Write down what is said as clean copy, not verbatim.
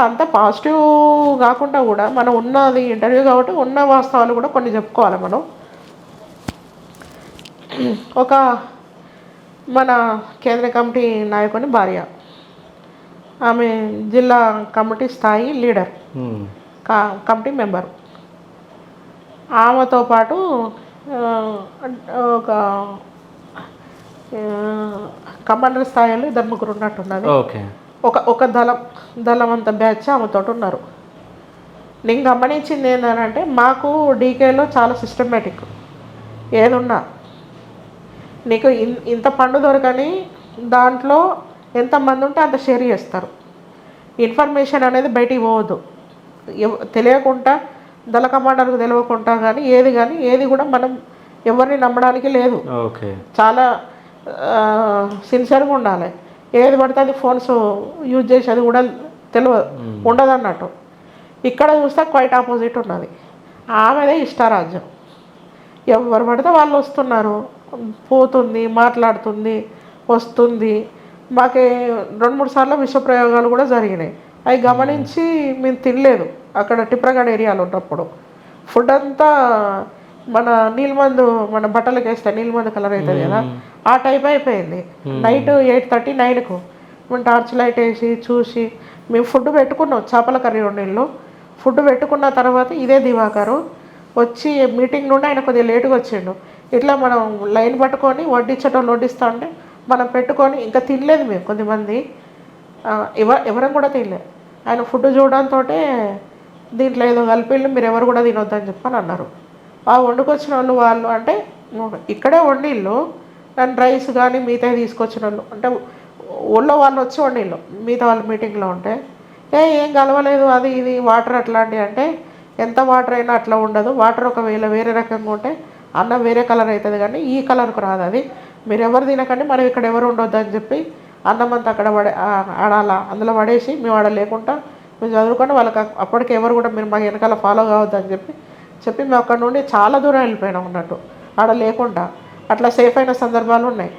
అంత పాజిటివ్ కాకుండా కూడా మనం ఉన్నది ఇంటర్వ్యూ కాబట్టి ఉన్న వాస్తవాలు కూడా కొన్ని చెప్పుకోవాలి మనం. ఒక మన కేంద్ర కమిటీ నాయకుని భార్య, ఆమె జిల్లా కమిటీ స్థాయి లీడర్, కమిటీ మెంబరు. ఆమెతో పాటు ఒక కమాండర్ స్థాయిలో 2-3 ఉన్నట్టున్నది. ఒక దళం అంత బ్యాచ్ ఆమెతో ఉన్నారు. నేను గమనించింది ఏంటంటే మాకు డీకేలో చాలా సిస్టమేటిక్. ఏదున్నా నీకు ఇంత పండు దొరకని దాంట్లో ఎంతమంది ఉంటే అంత షేర్ చేస్తారు. ఇన్ఫర్మేషన్ అనేది బయటికి పోవద్దు. తెలియకుండా దళ కమాండర్కు తెలియకుండా కానీ ఏది కూడా మనం ఎవరిని నమ్మడానికి లేదు. చాలా సిన్సియర్గా ఉండాలి. ఏది పడితే అది ఫోన్స్ యూజ్ చేసేది కూడా ఉండదు అన్నట్టు. ఇక్కడ చూస్తే క్వైట్ ఆపోజిట్ ఉన్నది. ఆమెదే ఇష్టారాజ్యం. ఎవరు పడితే వాళ్ళు వస్తున్నారు, పోతుంది, మాట్లాడుతుంది, వస్తుంది. మాకే 2-3 సార్లు విషప్రయోగాలు కూడా జరిగినాయి. అవి గమనించి మేము తినలేదు అక్కడ టిప్రగఢ్ ఏరియాలో ఉన్నప్పుడు. ఫుడ్ అంతా మన నీళ్ళమందు, మన బట్టలకు వేస్తే నీళ్ళమందు కలర్ అవుతుంది కదా, ఆ టైప్ అయిపోయింది. నైట్ 8:30, 9కు మేము టార్చ్ లైట్ వేసి చూసి మేము ఫుడ్ పెట్టుకున్నాం. చేపల కర్రీ 2 ఇళ్ళు ఫుడ్ పెట్టుకున్న తర్వాత ఇదే దివాకరు వచ్చి మీటింగ్ నుండి ఆయన కొద్దిగా లేటుగా వచ్చిండు. ఇట్లా మనం లైన్ పట్టుకొని వడ్డించటం వడ్డిస్తూ ఉంటే మనం పెట్టుకొని ఇంకా తినలేదు మేము కొద్దిమంది, ఎవరం కూడా తినలేదు. ఆయన ఫుడ్ చూడడంతో దీంట్లో ఏదో కలిపిళ్ళు, మీరు ఎవరు కూడా తినొద్దని చెప్పని అన్నారు. ఆ వండుకొచ్చిన వాళ్ళు అంటే ఇక్కడే వండిళ్ళు, కానీ రైస్ కానీ మిగతా తీసుకొచ్చిన వాళ్ళు అంటే ఊళ్ళో వాళ్ళు వచ్చి వండిళ్ళు. మిగతా వాళ్ళు మీటింగ్లో ఉంటే ఏం కలవలేదు, అది ఇది వాటర్ అట్లాంటివి అంటే ఎంత వాటర్ అయినా అట్లా ఉండదు. వాటర్ ఒకవేళ వేరే రకంగా ఉంటే అన్నం వేరే కలర్ అవుతుంది, కానీ ఈ కలర్కు రాదు. అది మీరు ఎవరు తినకండి, మనం ఇక్కడ ఎవరు ఉండొద్దు అని చెప్పి అన్నం అంతా అక్కడ ఆడాలా అందులో పడేసి మేము ఆడ లేకుండా మేము చదువుకొని వాళ్ళకి అప్పటికి ఎవరు కూడా మీరు మా వెనకాల ఫాలో కావద్దు అని చెప్పి మేము అక్కడ నుండి చాలా దూరం వెళ్ళిపోయినాం అన్నట్టు. ఆడ లేకుండా అట్లా సేఫ్ అయిన సందర్భాలు ఉన్నాయి.